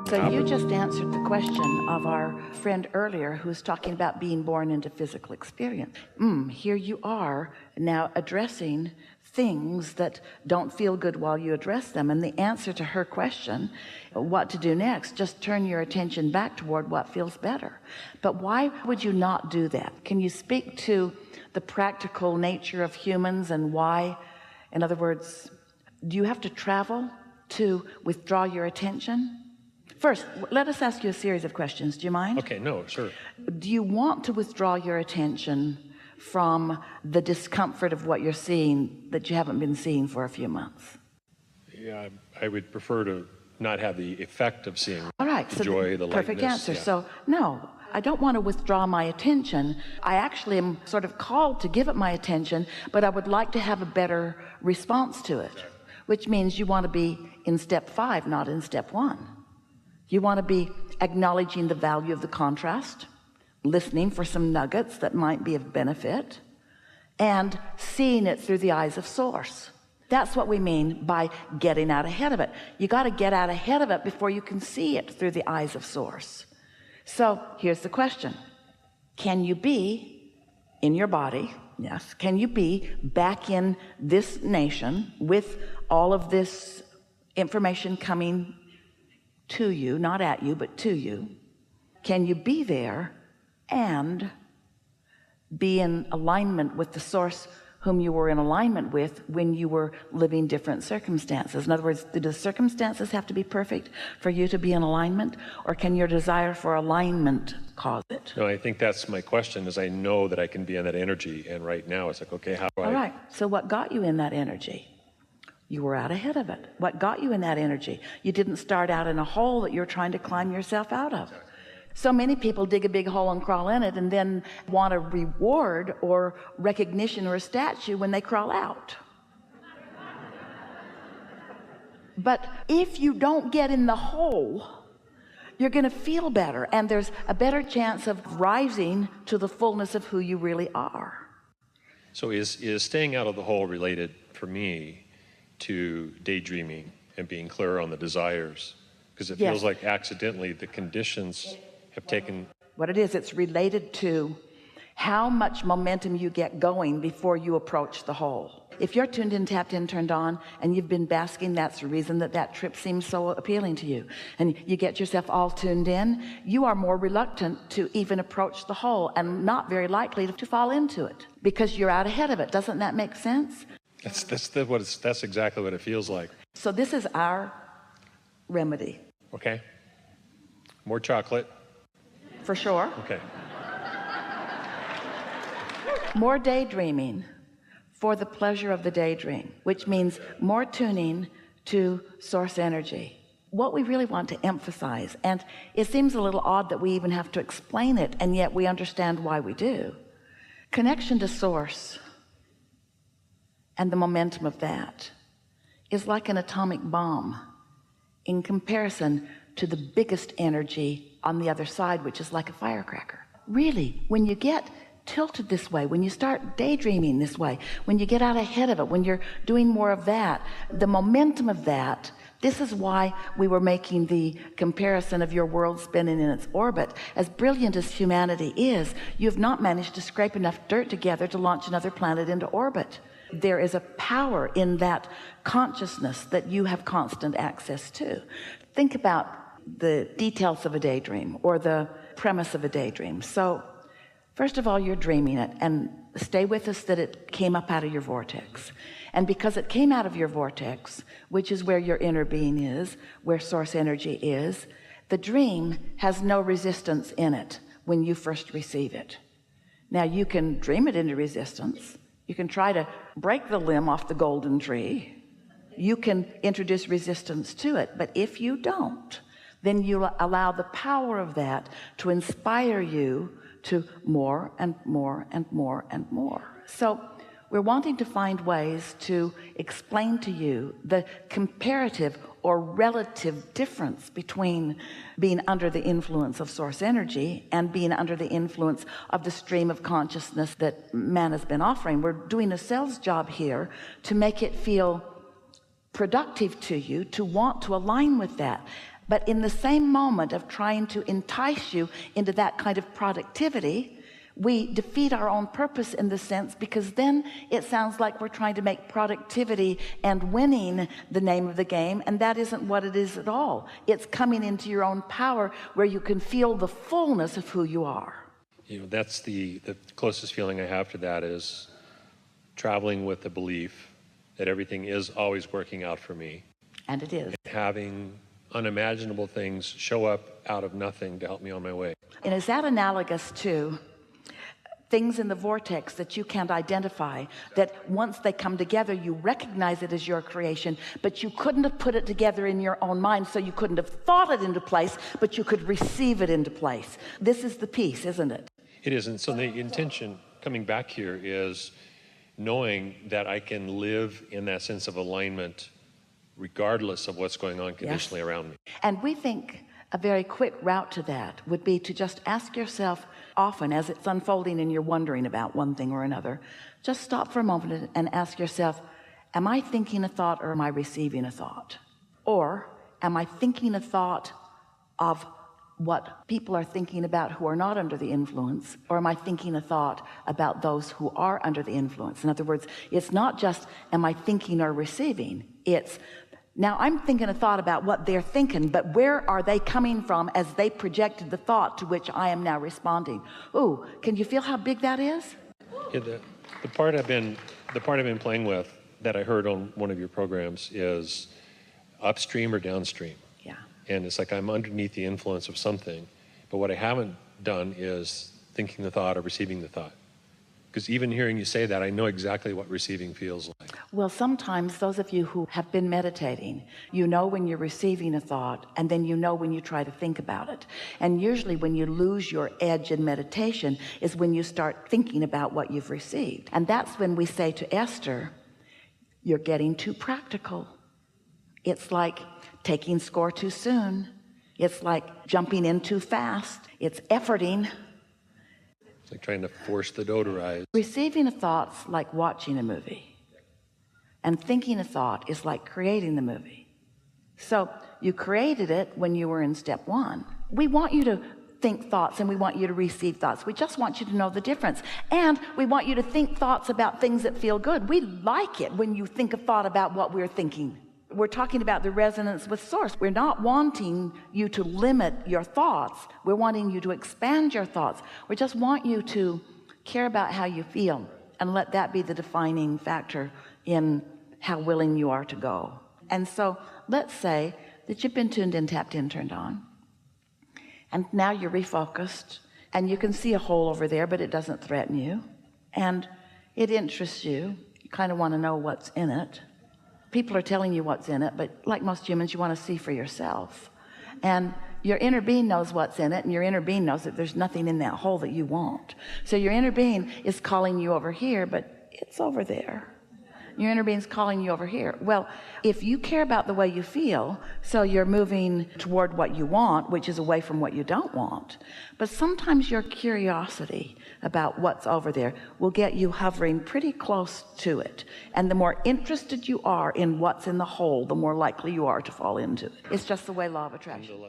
So you just answered the question of our friend earlier who was talking about being born into physical experience. Here you are now addressing things that don't feel good while you address them. And the answer to her question, what to do next, just turn your attention back toward what feels better. But why would you not do that? Can you speak to the practical nature of humans and why? In other words, do you have to travel to withdraw your attention? First, let us ask you a series of questions. Do you mind? Okay, no, sure. Do you want to withdraw your attention from the discomfort of what you're seeing that you haven't been seeing for a few months? Yeah, I would prefer to not have the effect of seeing All right, the so joy, the perfect lightness. answer. Yeah. So, no, I don't want to withdraw my attention. I actually am sort of called to give it my attention, but I would like to have a better response to it, which means you want to be in step 5, not in step 1. You want to be acknowledging the value of the contrast, listening for some nuggets that might be of benefit, and seeing it through the eyes of source. That's what we mean by getting out ahead of it. You got to get out ahead of it before you can see it through the eyes of source. So here's the question. Can you be in your body? Yes. Can you be back in this nation with all of this information coming to you, not at you, but to you? Can you be there and be in alignment with the source whom you were in alignment with when you were living different circumstances? In other words, do the circumstances have to be perfect for you to be in alignment, or can your desire for alignment cause it? No, I think that's my question, is I know that I can be in that energy, and right now it's like, okay, how do I? All right, so what got you in that energy? You were out ahead of it. What got you in that energy? You didn't start out in a hole that you're trying to climb yourself out of. So many people dig a big hole and crawl in it and then want a reward or recognition or a statue when they crawl out. But if you don't get in the hole, you're going to feel better, and there's a better chance of rising to the fullness of who you really are. So is staying out of the hole related for me to daydreaming and being clear on the desires? Because it feels like accidentally the conditions have taken. What it is, it's related to how much momentum you get going before you approach the hole. If you're tuned in, tapped in, turned on, and you've been basking, that's the reason that trip seems so appealing to you, and you get yourself all tuned in, you are more reluctant to even approach the hole, and not very likely to fall into it because you're out ahead of it. Doesn't that make sense? That's exactly what it feels like. So this is our remedy. Okay. More chocolate. For sure. Okay. More daydreaming for the pleasure of the daydream, which means more tuning to source energy. What we really want to emphasize, and it seems a little odd that we even have to explain it, and yet we understand why we do. Connection to source and the momentum of that is like an atomic bomb in comparison to the biggest energy on the other side, which is like a firecracker. Really, when you get tilted this way, when you start daydreaming this way, when you get out ahead of it, when you're doing more of that, the momentum of that, this is why we were making the comparison of your world spinning in its orbit. As brilliant as humanity is, you have not managed to scrape enough dirt together to launch another planet into orbit. There is a power in that consciousness that you have constant access to. Think about the details of a daydream or the premise of a daydream. So first of all, you're dreaming it, and stay with us that it came up out of your vortex. And because it came out of your vortex, which is where your inner being is, where source energy is, the dream has no resistance in it when you first receive it. Now you can dream it into resistance. You can try to break the limb off the golden tree. You can introduce resistance to it, but if you don't, then you allow the power of that to inspire you to more and more and more and more. So we're wanting to find ways to explain to you the comparative or relative difference between being under the influence of source energy and being under the influence of the stream of consciousness that man has been offering. We're doing a sales job here to make it feel productive to you, to want to align with that. But in the same moment of trying to entice you into that kind of productivity, we defeat our own purpose in the sense, because then it sounds like we're trying to make productivity and winning the name of the game, and that isn't what it is at all. It's coming into your own power where you can feel the fullness of who you are. That's the closest feeling I have to that is traveling with the belief that everything is always working out for me. And it is. And having unimaginable things show up out of nothing to help me on my way. And is that analogous to things in the vortex that you can't identify, that once they come together, you recognize it as your creation, but you couldn't have put it together in your own mind, so you couldn't have thought it into place, but you could receive it into place. This is the piece, isn't it? It is. And so the intention coming back here is knowing that I can live in that sense of alignment regardless of what's going on conditionally around me. And we think a very quick route to that would be to just ask yourself often as it's unfolding and you're wondering about one thing or another, just stop for a moment and ask yourself, am I thinking a thought or am I receiving a thought? Or am I thinking a thought of what people are thinking about who are not under the influence, or am I thinking a thought about those who are under the influence? In other words, it's not just am I thinking or receiving, it's now I'm thinking a thought about what they're thinking, but where are they coming from as they projected the thought to which I am now responding? Ooh, can you feel how big that is? Yeah, the part I've been playing with that I heard on one of your programs is upstream or downstream. Yeah. And it's like I'm underneath the influence of something, but what I haven't done is thinking the thought or receiving the thought. Because even hearing you say that, I know exactly what receiving feels like. Well, sometimes those of you who have been meditating, you know when you're receiving a thought, and then you know when you try to think about it. And usually when you lose your edge in meditation is when you start thinking about what you've received. And that's when we say to Esther, you're getting too practical. It's like taking score too soon. It's like jumping in too fast. It's efforting. It's like trying to force the dough to rise. Receiving a thought's like watching a movie. And thinking a thought is like creating the movie. So you created it when you were in step one. We want you to think thoughts and we want you to receive thoughts. We just want you to know the difference. And we want you to think thoughts about things that feel good. We like it when you think a thought about what we're thinking. We're talking about the resonance with source. We're not wanting you to limit your thoughts. We're wanting you to expand your thoughts. We just want you to care about how you feel and let that be the defining factor in how willing you are to go. And so let's say that you've been tuned in, tapped in, turned on, and now you're refocused and you can see a hole over there, but it doesn't threaten you and it interests you. You kind of want to know what's in it. People are telling you what's in it, but like most humans, you want to see for yourself. And your inner being knows what's in it, and your inner being knows that there's nothing in that hole that you want. So your inner being is calling you over here, but it's over there. Your inner being's calling you over here. Well, if you care about the way you feel, so you're moving toward what you want, which is away from what you don't want. But sometimes your curiosity about what's over there will get you hovering pretty close to it. And the more interested you are in what's in the hole, the more likely you are to fall into it. It's just the way law of attraction.